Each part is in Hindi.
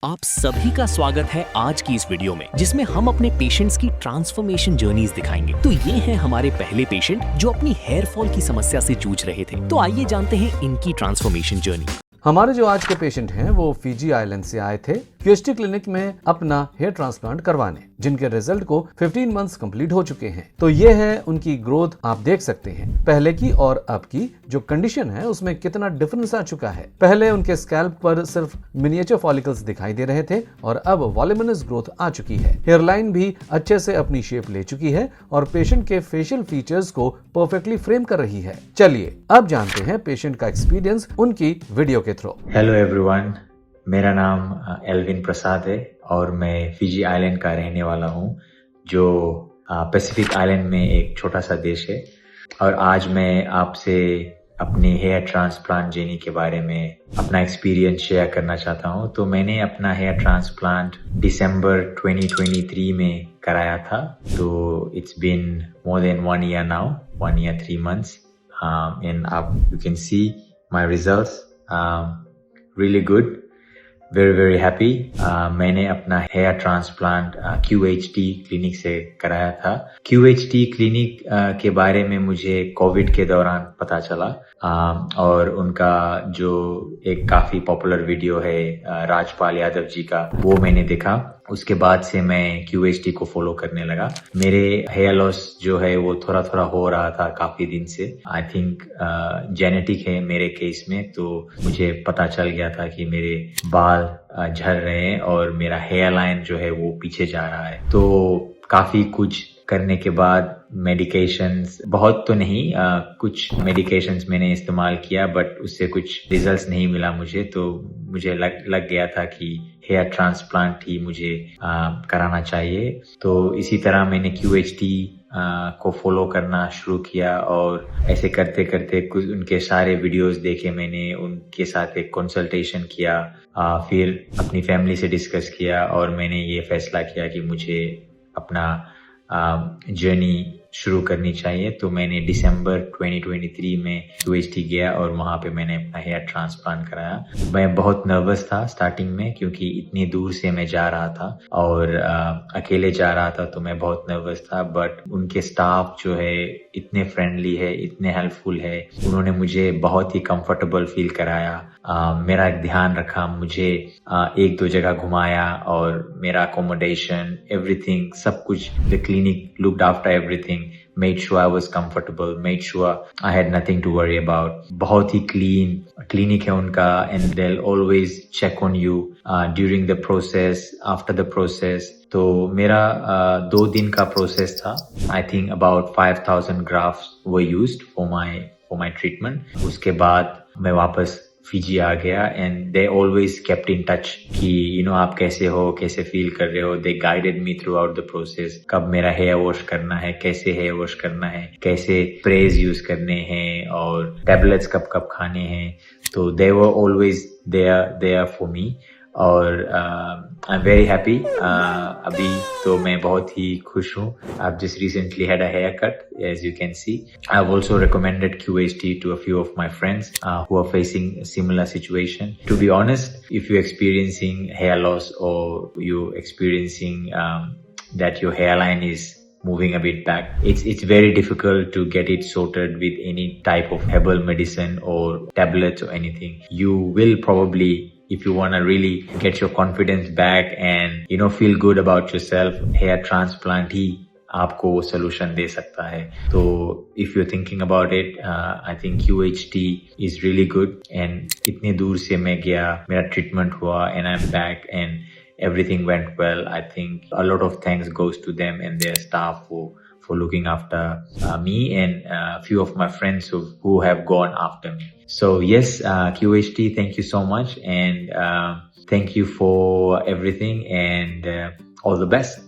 आप सभी का स्वागत है आज की इस वीडियो में, जिसमें हम अपने पेशेंट्स की ट्रांसफॉर्मेशन जर्नीज दिखाएंगे। तो ये हैं हमारे पहले पेशेंट जो अपनी हेयर फॉल की समस्या से जूझ रहे थे। तो आइए जानते हैं इनकी ट्रांसफॉर्मेशन जर्नी। हमारे जो आज के पेशेंट हैं वो फिजी आइलैंड से आए थे क्यूएचटी क्लिनिक में अपना हेयर ट्रांसप्लांट करवाने, जिनके रिजल्ट को 15 मंथ्स कंप्लीट हो चुके हैं। तो ये है उनकी ग्रोथ, आप देख सकते हैं पहले की और अब की जो कंडीशन है उसमें कितना डिफरेंस आ चुका है। पहले उनके स्कैल्प पर सिर्फ मिनिएचर फॉलिकल्स दिखाई दे रहे थे और अब वॉल्यूमिनस ग्रोथ आ चुकी है। हेयरलाइन भी अच्छे से अपनी शेप ले चुकी है और पेशेंट के फेशियल फीचर्स को परफेक्टली फ्रेम कर रही है। चलिए अब जानते हैं पेशेंट का एक्सपीरियंस उनकी वीडियो के थ्रू। हेलो एवरीवन, मेरा नाम एल्विन प्रसाद है और मैं फिजी आइलैंड का रहने वाला हूँ, जो पैसिफिक आइलैंड में एक छोटा सा देश है। और आज मैं आपसे अपने हेयर ट्रांसप्लांट जर्नी के बारे में अपना एक्सपीरियंस शेयर करना चाहता हूँ। तो मैंने अपना हेयर ट्रांसप्लांट दिसंबर 2023 में कराया था। तो it's been more than 1 year now, 1 year 3 months, and आप you can see my results, really good, very happy। मैंने अपना हेयर ट्रांसप्लांट QHT क्लिनिक से कराया था। QHT क्लिनिक के बारे में मुझे कोविड के दौरान पता चला, और उनका जो एक काफी पॉपुलर वीडियो है राजपाल यादव जी का, वो मैंने देखा। उसके बाद से मैं QHT को फॉलो करने लगा। मेरे हेयर लॉस जो है वो थोड़ा थोड़ा हो रहा था काफी दिन से। आई थिंक जेनेटिक है मेरे केस में, तो मुझे पता चल गया था कि मेरे बाल झड़ रहे हैं और मेरा हेयर लाइन जो है वो पीछे जा रहा है। तो काफी कुछ करने के बाद मेडिकेशंस, बहुत तो नहीं, कुछ मेडिकेशंस मैंने इस्तेमाल किया, बट उससे कुछ रिजल्ट्स नहीं मिला मुझे। तो मुझे लग गया था कि हेयर ट्रांसप्लांट ही मुझे कराना चाहिए। तो इसी तरह मैंने QHT को फॉलो करना शुरू किया और ऐसे करते करते कुछ उनके सारे वीडियोस देखे मैंने, उनके साथ एक कंसल्टेशन किया, फिर अपनी फैमिली से डिस्कस किया और मैंने ये फैसला किया कि मुझे अपना जर्नी शुरू करनी चाहिए। तो मैंने दिसंबर 2023 में QHT गया और वहाँ पे मैंने अपना हेयर ट्रांसप्लांट कराया। मैं बहुत नर्वस था स्टार्टिंग में, क्योंकि इतनी दूर से मैं जा रहा था और अकेले जा रहा था, तो मैं बहुत नर्वस था। बट उनके स्टाफ जो है इतने फ्रेंडली है, इतने हेल्पफुल है, उन्होंने मुझे बहुत ही कंफर्टेबल फील कराया। मेरा ध्यान रखा, मुझे 1-2 जगह घुमाया और मेरा अकोमोडेशन, एवरीथिंग, सब कुछ, the clinic looked after everything, made sure I was comfortable, made sure I had nothing to worry about। बहुत ही clean clinic है उनका, and they'll always check on you during the process, after the process। तो मेरा 2 दिन का प्रोसेस था। I think about 5,000 grafts were used for my treatment। उसके बाद मैं वापस फिजी आ गया, and they always kept in touch कि आप कैसे हो, कैसे फील कर रहे हो। They guided me throughout the process, कब मेरा हेयर वॉश करना है, कैसे हेयर वॉश करना है, कैसे स्प्रेज यूज करने हैं और टैबलेट्स कब कब खाने हैं। तो they were always there for me, और आई एम वेरी हैप्पी। अभी तो मैं बहुत ही खुश हूँ। I've just recently had a haircut, as you can see। I've also recommended QHT to a few of my friends who are facing a similar situation। To be honest, if you're experiencing hair loss or you're experiencing that your hairline is moving a bit back, it's very difficult to get it sorted with any type of herbal medicine or tablets or anything। You will probably, if you want to really get your confidence back and feel good about yourself, hair transplant ही आपको वो solution दे सकता है। तो if you're thinking about it, I think QHT is really good। and इतने दूर से मैं गया, मेरा treatment हुआ, and I'm back and everything went well। I think a lot of thanks goes to them and their staff for looking after me and a few of my friends who have gone after me। So yes, QHT, thank you so much, and thank you for everything, and all the best।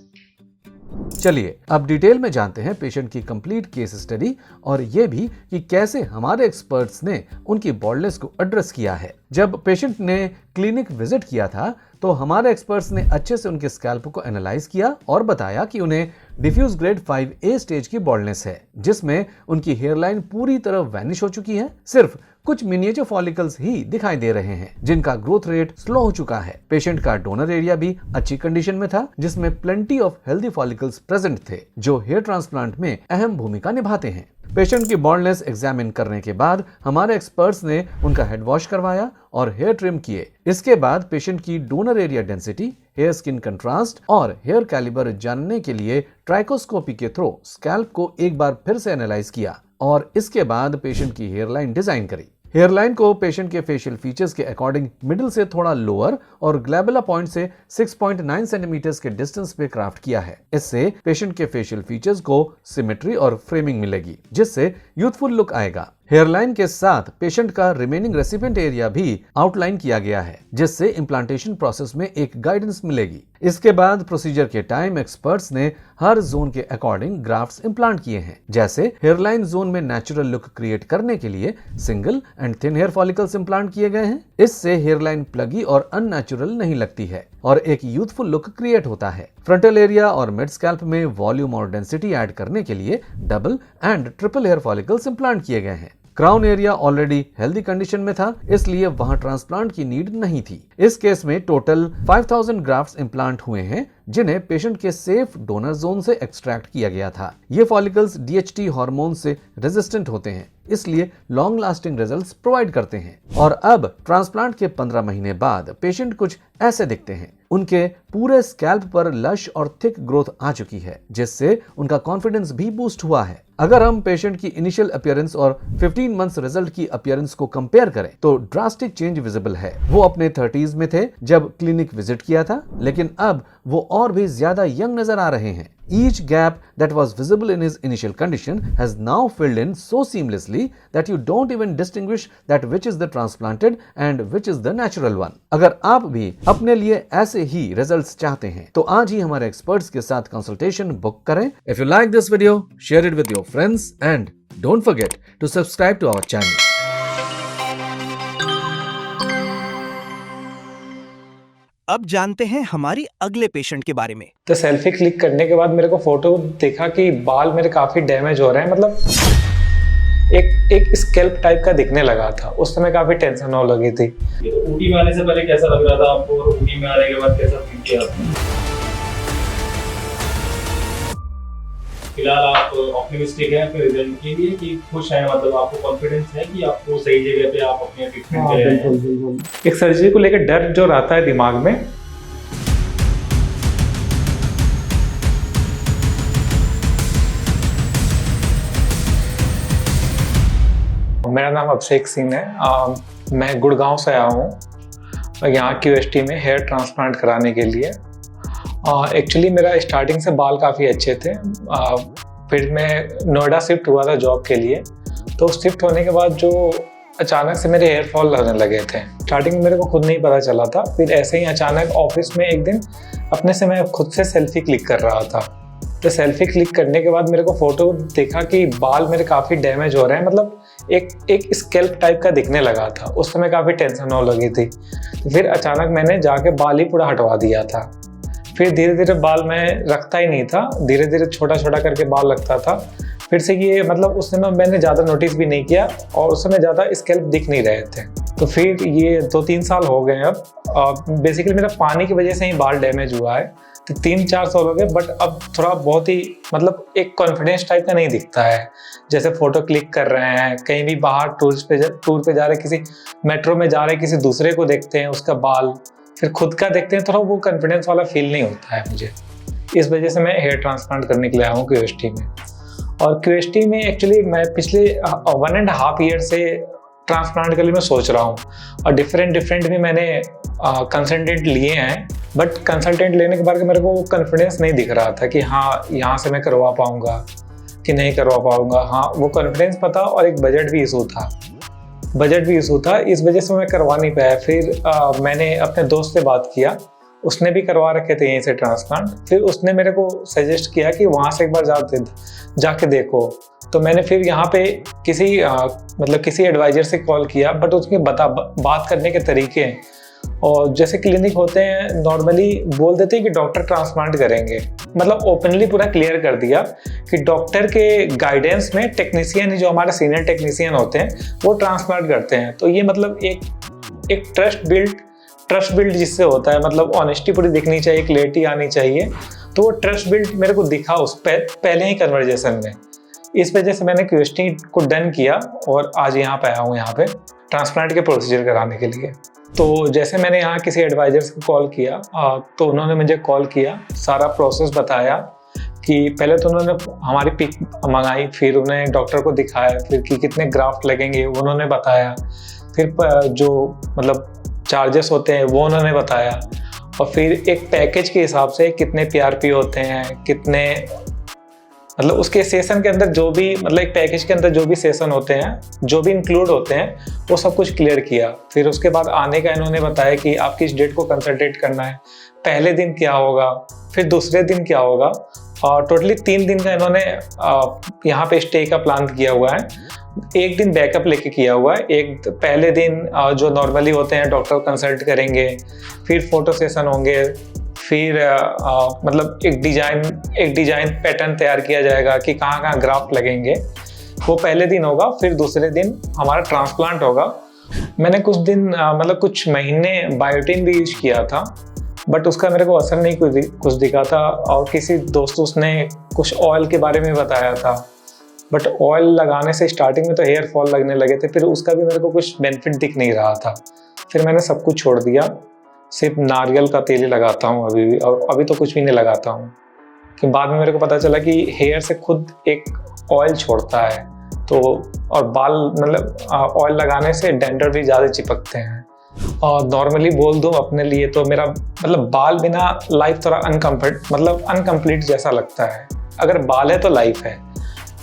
चलिए अब डिटेल में जानते हैं पेशेंट की कंप्लीट केस स्टडी, और ये भी कि कैसे हमारे एक्सपर्ट्स ने उनकी बॉल्डनेस को एड्रेस किया है। जब पेशेंट ने क्लिनिक विजिट किया था तो हमारे एक्सपर्ट्स ने अच्छे से उनके स्कैल्प को एनालाइज किया और बताया कि उन्हें डिफ्यूज ग्रेड 5A स्टेज की बॉल्डनेस है, जिसमें उनकी हेयरलाइन पूरी तरह वैनिश हो चुकी है। सिर्फ कुछ मिनिएचर फॉलिकल्स ही दिखाई दे रहे हैं जिनका ग्रोथ रेट स्लो हो चुका है। पेशेंट का डोनर एरिया भी अच्छी कंडीशन में था जिसमें plenty of healthy follicles present थे जो हेयर ट्रांसप्लांट में अहम भूमिका निभाते हैं। पेशेंट की बॉन्डलेस एग्जामिन करने के बाद हमारे एक्सपर्ट्स ने उनका हेड वॉश करवाया और हेयर ट्रिम किए। इसके बाद पेशेंट की donor area density, hair skin contrast और हेयर कैलिबर जानने के लिए ट्राइकोस्कोपी के थ्रू स्कैल्प को एक बार फिर से एनालाइज किया और इसके बाद पेशेंट की हेयरलाइन डिजाइन करी। हेयरलाइन को पेशेंट के फेशियल फीचर्स के अकॉर्डिंग मिडिल से थोड़ा लोअर और ग्लैबुला पॉइंट से 6.9 सेंटीमीटर्स के डिस्टेंस पे क्राफ्ट किया है। इससे पेशेंट के फेशियल फीचर्स को सिमेट्री और फ्रेमिंग मिलेगी जिससे यूथफुल लुक आएगा। हेयरलाइन के साथ पेशेंट का रिमेनिंग रेसिपिएंट एरिया भी आउटलाइन किया गया है जिससे इम्प्लांटेशन प्रोसेस में एक गाइडेंस मिलेगी। इसके बाद प्रोसीजर के टाइम एक्सपर्ट्स ने हर जोन के अकॉर्डिंग ग्राफ्ट्स इम्प्लांट किए हैं। जैसे हेयरलाइन जोन में नेचुरल लुक क्रिएट करने के लिए single and thin hair follicles implant किए गए हैं। इससे हेयरलाइन प्लगी और अननेचुरल नहीं लगती है और एक यूथफुल लुक क्रिएट होता है। फ्रंटल एरिया और मिड स्कैल्प में वॉल्यूम और डेंसिटी ऐड करने के लिए double and triple hair follicles implant किए गए हैं। Crown area already healthy condition में था इसलिए वहां ट्रांसप्लांट की नीड नहीं थी। इस केस में टोटल 5000 ग्राफ्ट्स इम्प्लांट हुए हैं जिन्हें पेशेंट के सेफ डोनर जोन से एक्सट्रैक्ट किया गया था। ये फॉलिकल्स DHT हार्मोन से रेजिस्टेंट होते हैं इसलिए लॉन्ग लास्टिंग रिजल्ट्स प्रोवाइड करते हैं। और अब ट्रांसप्लांट के 15 महीने बाद पेशेंट कुछ ऐसे दिखते हैं। उनके पूरे स्कैल्प पर लश और थिक ग्रोथ आ चुकी है जिससे उनका कॉन्फिडेंस भी बूस्ट हुआ है। अगर हम पेशेंट की इनिशियल अपीयरेंस और 15 मंथ्स रिजल्ट की अपीयरेंस को कंपेयर करें तो ड्रास्टिक चेंज विजिबल है। वो अपने 30s में थे जब क्लिनिक विजिट किया था लेकिन अब वो और भी ज्यादा यंग नजर आ रहे हैं। Each gap that was visible in his initial condition has now filled in so seamlessly that you don't even distinguish that which is the transplanted and which is the natural one. अगर आप भी अपने लिए ऐसे ही रिजल्ट्स चाहते हैं तो आज ही हमारे एक्सपर्ट्स के साथ कंसल्टेशन बुक करें। If you like this video, share it with your friends and don't forget to subscribe to our channel. अब जानते हैं हमारी अगले पेशेंट के बारे में। तो सेल्फी क्लिक करने के बाद मेरे को फोटो देखा कि बाल मेरे काफी डैमेज हो रहे हैं, मतलब एक स्कैल्प टाइप का दिखने लगा था। उस समय काफी टेंशन होने लगी थी। ऊटी में आने से पहले कैसा लग रहा था आपको और ऊटी में आने के बाद कैसा फील किया आपने? फिलहाल आप ऑप्टिमिस्टिक हैं अपने रिजल्ट के लिए कि खुश हैं, मतलब आपको कॉन्फिडेंस है कि आपको सही जगह पे आप अपने ट्रीटमेंट कर रहे हैं? बिल्कुल। एक सर्जरी को लेकर डर जो रहता है दिमाग में, मेरा नाम अभिषेक सिंह है। मैं गुड़गांव से आया हूँ यहाँ QST में हेयर ट्रांसप्लांट कराने के लिए। एक्चुअली मेरा स्टार्टिंग से बाल काफ़ी अच्छे थे। फिर मैं नोएडा शिफ्ट हुआ था जॉब के लिए, तो शिफ्ट होने के बाद जो अचानक से मेरे हेयर फॉल लगने लगे थे। स्टार्टिंग में मेरे को खुद नहीं पता चला था, फिर ऐसे ही अचानक ऑफिस में एक दिन अपने से मैं खुद से सेल्फी क्लिक कर रहा था। तो सेल्फी क्लिक करने के बाद मेरे को फोटो देखा कि बाल मेरे काफ़ी डैमेज हो रहे हैं, मतलब एक स्कैल्प टाइप का दिखने लगा था। उस समय काफ़ी टेंशन होने लगी थी। फिर अचानक मैंने जाके बाल ही पूरा हटवा दिया था। फिर धीरे धीरे बाल मैं रखता ही नहीं था, धीरे धीरे छोटा छोटा करके बाल रखता था। फिर से ये मतलब उस समय मैंने ज़्यादा नोटिस भी नहीं किया और उस समय ज़्यादा स्कैल्प दिख नहीं रहे थे। तो फिर ये 2-3 साल हो गए अब। बेसिकली मेरा पानी की वजह से ही बाल डैमेज हुआ है, तो 3-4 साल हो गए। बट अब थोड़ा बहुत ही मतलब एक कॉन्फिडेंस टाइप का नहीं दिखता है। जैसे फोटो क्लिक कर रहे हैं, कहीं भी बाहर टूर पे जा रहे, किसी मेट्रो में जा रहे, किसी दूसरे को देखते हैं उसका बाल, फिर खुद का देखते हैं, थोड़ा वो कॉन्फिडेंस वाला फील नहीं होता है मुझे। इस वजह से मैं हेयर ट्रांसप्लांट करने के लिए आया हूँ QST में। और QST में एक्चुअली मैं पिछले 1.5 ईयर से ट्रांसप्लांट के लिए मैं सोच रहा हूँ और डिफरेंट भी मैंने कंसल्टेंट लिए हैं। बट कंसल्टेंट लेने के बाद मेरे को कॉन्फिडेंस नहीं दिख रहा था कि हाँ यहाँ से मैं करवा पाऊँगा कि नहीं करवा पाऊँगा। हाँ वो कॉन्फिडेंस पता, और एक बजट भी इशू था, इस वजह से मैं करवा नहीं पाया। फिर मैंने अपने दोस्त से बात किया, उसने भी करवा रखे थे यहीं से ट्रांसप्लांट। फिर उसने मेरे को सजेस्ट किया कि वहाँ से एक बार जाके देखो। तो मैंने फिर यहाँ पे किसी एडवाइजर से कॉल किया, बट उसके बात करने के तरीके और जैसे क्लिनिक होते हैं नॉर्मली बोल देते हैं कि डॉक्टर ट्रांसप्लांट करेंगे, मतलब ओपनली पूरा क्लियर कर दिया कि डॉक्टर के गाइडेंस में टेक्नीशियन, जो हमारे सीनियर टेक्नीशियन होते हैं, वो ट्रांसप्लांट करते हैं। तो ये मतलब एक ट्रस्ट बिल्ड जिससे होता है, मतलब ऑनेस्टी पूरी दिखनी चाहिए, क्लियरिटी आनी चाहिए। तो वो ट्रस्ट बिल्ड मेरे को दिखा उस पहले ही कन्वर्जेशन में। इस वजह से मैंने क्यूएसटी को डन किया और आज यहाँ पे आया हूँ, यहाँ पे ट्रांसप्लांट के प्रोसीजर कराने के लिए। तो जैसे मैंने यहाँ किसी एडवाइजर्स को कॉल किया तो उन्होंने मुझे कॉल किया, सारा प्रोसेस बताया कि पहले तो उन्होंने हमारी पिक मंगाई, फिर उन्हें डॉक्टर को दिखाया, फिर कि कितने ग्राफ्ट लगेंगे उन्होंने बताया, फिर जो मतलब चार्जेस होते हैं वो उन्होंने बताया, और फिर एक पैकेज के हिसाब से कितने पीआरपी होते हैं, कितने मतलब उसके सेशन के अंदर जो भी, मतलब एक पैकेज के अंदर जो भी सेशन होते हैं, जो भी इंक्लूड होते हैं, वो सब कुछ क्लियर किया। फिर उसके बाद आने का इन्होंने बताया कि आप किस डेट को कंसल्टेट करना है, पहले दिन क्या होगा, फिर दूसरे दिन क्या होगा, और टोटली 3 दिन का इन्होंने यहाँ पे स्टे का प्लान किया हुआ है। एक दिन बैकअप लेके किया हुआ है। एक पहले दिन जो नॉर्मली होते हैं डॉक्टर कंसल्ट करेंगे, फिर फोटो सेशन होंगे, फिर मतलब एक डिजाइन पैटर्न तैयार किया जाएगा कि कहाँ कहाँ ग्राफ्ट लगेंगे, वो पहले दिन होगा। फिर दूसरे दिन हमारा ट्रांसप्लांट होगा। मैंने कुछ दिन मतलब कुछ महीने बायोटिन भी यूज किया था, बट उसका मेरे को असर नहीं कुछ दिखा था। और किसी दोस्त उसने कुछ ऑयल के बारे में बताया था, बट ऑयल लगाने से स्टार्टिंग में तो हेयर फॉल लगने लगे थे, फिर उसका भी मेरे को कुछ बेनिफिट दिख नहीं रहा था। फिर मैंने सब कुछ छोड़ दिया, सिर्फ नारियल का तेल ही लगाता हूँ अभी भी, और अभी तो कुछ भी नहीं लगाता हूँ। कि बाद में मेरे को पता चला कि हेयर से खुद एक ऑयल छोड़ता है, तो और बाल मतलब ऑयल लगाने से डेंड्रफ भी ज़्यादा चिपकते हैं। और नॉर्मली बोल दूँ अपने लिए तो मेरा मतलब बाल बिना लाइफ थोड़ा अनकम्प्लीट जैसा लगता है। अगर बाल है तो लाइफ है।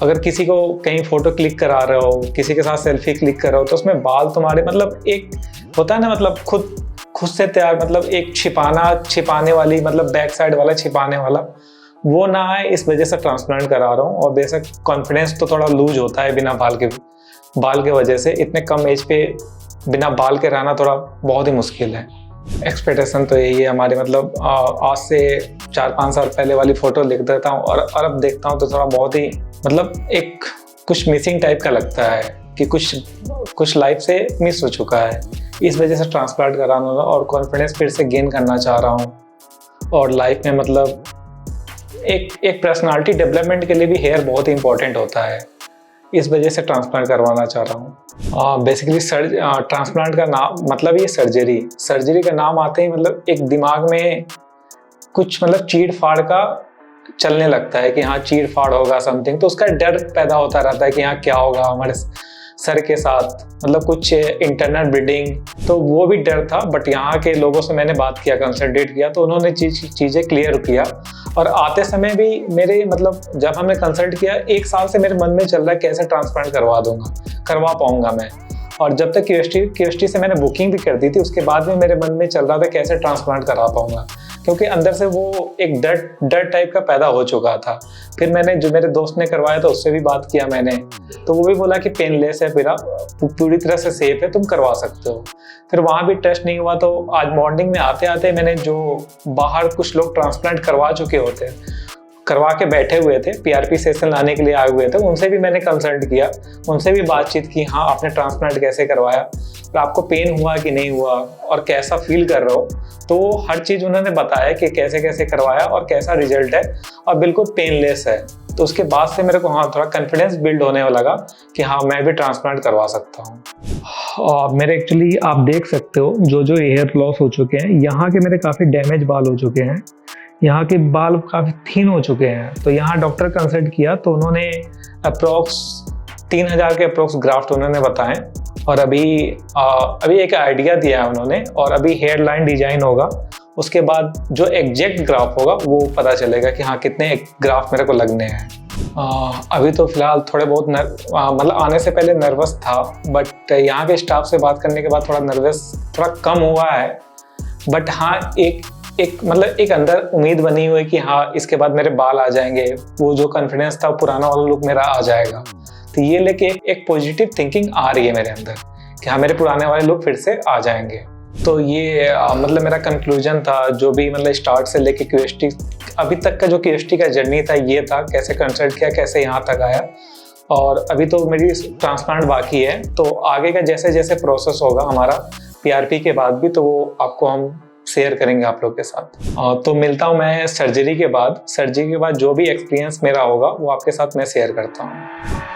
अगर किसी को कहीं फोटो क्लिक करा रहे हो, किसी के साथ सेल्फी क्लिक कर रहे हो, तो उसमें बाल तुम्हारे मतलब एक होता है ना, मतलब खुद से तैयार, मतलब एक छिपाने वाली, मतलब बैक साइड वाला छिपाने वाला, वो ना आए, इस वजह से ट्रांसप्लांट करा रहा हूँ। और बेशक कॉन्फिडेंस तो थोड़ा लूज होता है बिना बाल के वजह से। इतने कम एज पे बिना बाल के रहना थोड़ा बहुत ही मुश्किल है। एक्सपेक्टेशन तो यही है हमारे, मतलब आज से 4-5 साल पहले वाली फ़ोटो लिख देता हूँ और अब देखता हूँ तो थोड़ा बहुत ही मतलब एक कुछ मिसिंग टाइप का लगता है कि कुछ लाइफ से मिस हो चुका है। इस वजह से ट्रांसप्लांट कराना और कॉन्फिडेंस फिर से गेन करना चाह रहा हूँ। और लाइफ में मतलब एक पर्सनालिटी डेवलपमेंट के लिए भी हेयर बहुत ही इंपॉर्टेंट होता है। इस वजह से ट्रांसप्लांट करवाना चाह रहा हूँ। बेसिकली ट्रांसप्लांट का नाम मतलब ये सर्जरी का नाम आते ही मतलब एक दिमाग में कुछ मतलब चीड़ फाड़ का चलने लगता है कि हाँ चीड़ फाड़ होगा समथिंग, तो उसका डर पैदा होता रहता है कि हाँ क्या होगा हमारे सर के साथ, मतलब कुछ इंटरनल ब्लीडिंग, तो वो भी डर था। बट यहाँ के लोगों से मैंने बात किया, कंसल्टेट किया, तो उन्होंने चीज़ें क्लियर किया। और आते समय भी मेरे मतलब जब हमने कंसल्ट किया, 1 साल से मेरे मन में चल रहा है कैसे ट्रांसप्लांट करवा पाऊंगा मैं। और जब तक क्यूएसटी से मैंने बुकिंग भी कर दी थी, उसके बाद में मेरे मन में चल रहा था कैसे ट्रांसप्लांट करा पाऊंगा, क्योंकि अंदर से वो एक डर टाइप का पैदा हो चुका था। फिर मैंने जो मेरे दोस्त ने करवाया था उससे भी बात किया मैंने, तो वो भी बोला कि पेनलेस है, फिर पूरी तरह से सेफ है, तुम करवा सकते हो। फिर वहाँ भी टेस्ट नहीं हुआ, तो आज मॉर्निंग में आते आते मैंने जो बाहर कुछ लोग ट्रांसप्लांट करवा चुके होते हैं, करवा के बैठे हुए थे, पीआरपी सेशन लाने के लिए आए हुए थे, उनसे भी मैंने कंसल्ट किया, उनसे भी बातचीत की, हाँ आपने ट्रांसप्लांट कैसे करवाया, तो आपको पेन हुआ कि नहीं हुआ और कैसा फील कर रहे हो। तो हर चीज़ उन्होंने बताया कि कैसे कैसे करवाया और कैसा रिजल्ट है, और बिल्कुल पेनलेस है। तो उसके बाद से मेरे को हाँ थोड़ा कॉन्फिडेंस बिल्ड होने लगा कि हाँ मैं भी ट्रांसप्लांट करवा सकता हूँ। और मेरे एक्चुअली आप देख सकते हो जो हेयर लॉस हो चुके हैं, यहाँ के मेरे काफ़ी डैमेज बाल हो चुके हैं, यहाँ के बाल काफ़ी थिन हो चुके हैं। तो यहाँ डॉक्टर कंसल्ट किया तो उन्होंने अप्रोक्स 3000 के अप्रोक्स ग्राफ्ट उन्होंने बताए, और अभी एक आइडिया दिया है उन्होंने, और अभी हेयर लाइन डिजाइन होगा, उसके बाद जो एग्जैक्ट ग्राफ होगा वो पता चलेगा कि हाँ कितने ग्राफ मेरे को लगने हैं। अभी तो फिलहाल थोड़े बहुत मतलब आने से पहले नर्वस था, बट यहाँ के स्टाफ से बात करने के बाद थोड़ा नर्वस थोड़ा कम हुआ है। बट हाँ एक अंदर उम्मीद बनी हुई है कि हाँ इसके बाद मेरे बाल आ जाएंगे, वो जो कॉन्फिडेंस था पुराना वाला लुक मेरा आ जाएगा। तो ये लेके एक पॉजिटिव थिंकिंग आ रही है मेरे अंदर कि हाँ मेरे पुराने वाले लुक फिर से आ जाएंगे। तो ये मतलब मेरा कंक्लूजन था, जो भी मतलब स्टार्ट से लेके क्यूएसटी अभी तक का जो क्यूएसटी का जर्नी था, ये था कैसे कंसल्ट किया, कैसे यहाँ तक आया। और अभी तो मेरी ट्रांसप्लांट बाकी है, तो आगे का जैसे जैसे प्रोसेस होगा हमारा पीआरपी के बाद भी, तो वो आपको हम शेयर करेंगे आप लोग के साथ। तो मिलता हूँ मैं सर्जरी के बाद। सर्जरी के बाद जो भी एक्सपीरियंस मेरा होगा वो आपके साथ मैं शेयर करता हूँ।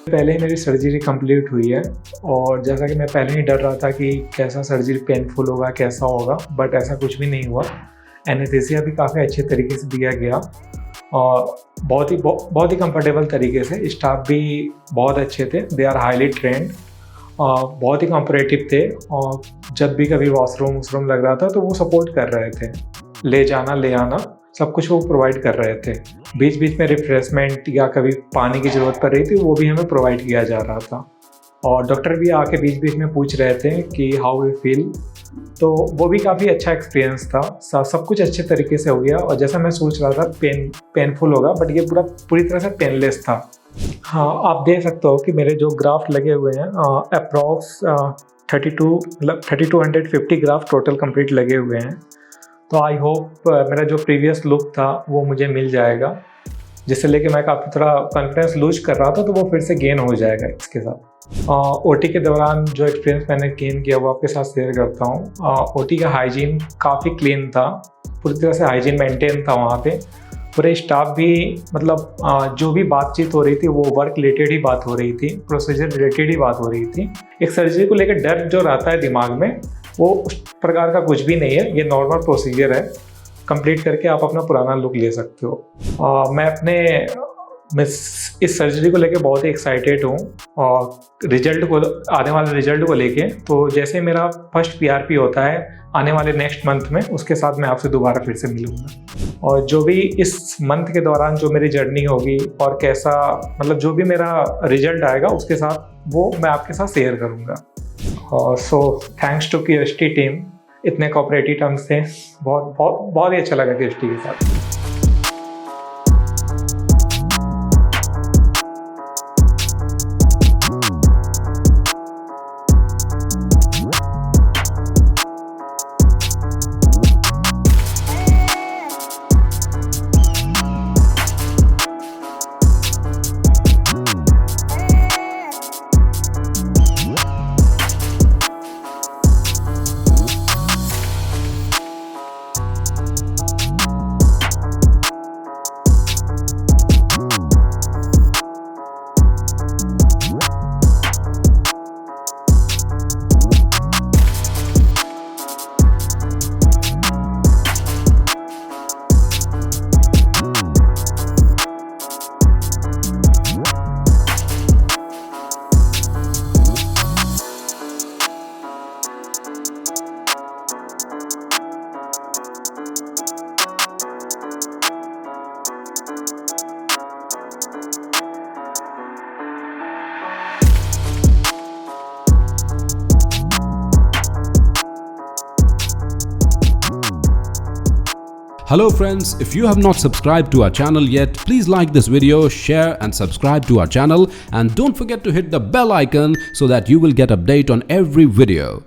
पहले ही मेरी सर्जरी कंप्लीट हुई है, और जैसा कि मैं पहले ही डर रहा था कि कैसा सर्जरी पेनफुल होगा, कैसा होगा, बट ऐसा कुछ भी नहीं हुआ। एनेस्थीसिया भी काफ़ी अच्छे तरीके से दिया गया और बहुत ही कंफर्टेबल तरीके से। स्टाफ भी बहुत अच्छे थे, दे आर हाईली ट्रेंड, बहुत ही कॉम्परेटिव थे। और जब भी कभी वॉशरूम लग रहा था तो वो सपोर्ट कर रहे थे, ले जाना ले आना सब कुछ वो प्रोवाइड कर रहे थे। बीच बीच में रिफ्रेशमेंट या कभी पानी की ज़रूरत पड़ रही थी, वो भी हमें प्रोवाइड किया जा रहा था। और डॉक्टर भी आके बीच बीच में पूछ रहे थे कि हाउ यू फील, तो वो भी काफ़ी अच्छा एक्सपीरियंस था। सब कुछ अच्छे तरीके से हो गया, और जैसा मैं सोच रहा था पेनफुल होगा, बट ये पूरी तरह से पेनलेस था। हाँ, आप देख सकते हो कि मेरे जो ग्राफ्ट लगे हुए हैं अप्रॉक्स 3250 ग्राफ्ट टोटल कंप्लीट लगे हुए हैं। तो आई होप मेरा जो प्रीवियस लुक था वो मुझे मिल जाएगा, जिससे लेके मैं काफ़ी थोड़ा कॉन्फिडेंस लूज कर रहा था, तो वो फिर से गेन हो जाएगा इसके साथ। ओटी के दौरान जो एक्सपीरियंस मैंने गेन किया वो आपके साथ शेयर करता हूँ। ओटी का हाइजीन काफ़ी क्लीन था, पूरी तरह से हाइजीन मेंटेन था वहाँ पे। पूरे स्टाफ भी मतलब जो भी बातचीत हो रही थी वो वर्क रिलेटेड ही बात हो रही थी, प्रोसीजर रिलेटेड ही बात हो रही थी। एक सर्जरी को लेकर डर जो रहता है दिमाग में, वो उस प्रकार का कुछ भी नहीं है। ये नॉर्मल प्रोसीजर है, कंप्लीट करके आप अपना पुराना लुक ले सकते हो। मैं इस सर्जरी को लेके बहुत ही एक्साइटेड हूँ, और आने वाले रिजल्ट को लेके। तो जैसे मेरा फर्स्ट पीआरपी होता है आने वाले नेक्स्ट मंथ में, उसके साथ मैं आपसे दोबारा फिर से मिलूँगा। और जो भी इस मंथ के दौरान जो मेरी जर्नी होगी और कैसा मतलब जो भी मेरा रिजल्ट आएगा उसके साथ वो मैं आपके साथ शेयर करूँगा। और so thanks to QST team, इतने कोऑपरेटिव ढंग से बहुत ही अच्छा लगा क्यूएसटी के साथ। Hello friends, if you have not subscribed to our channel yet, please like this video, share and subscribe to our channel, and don't forget to hit the bell icon so that you will get update on every video.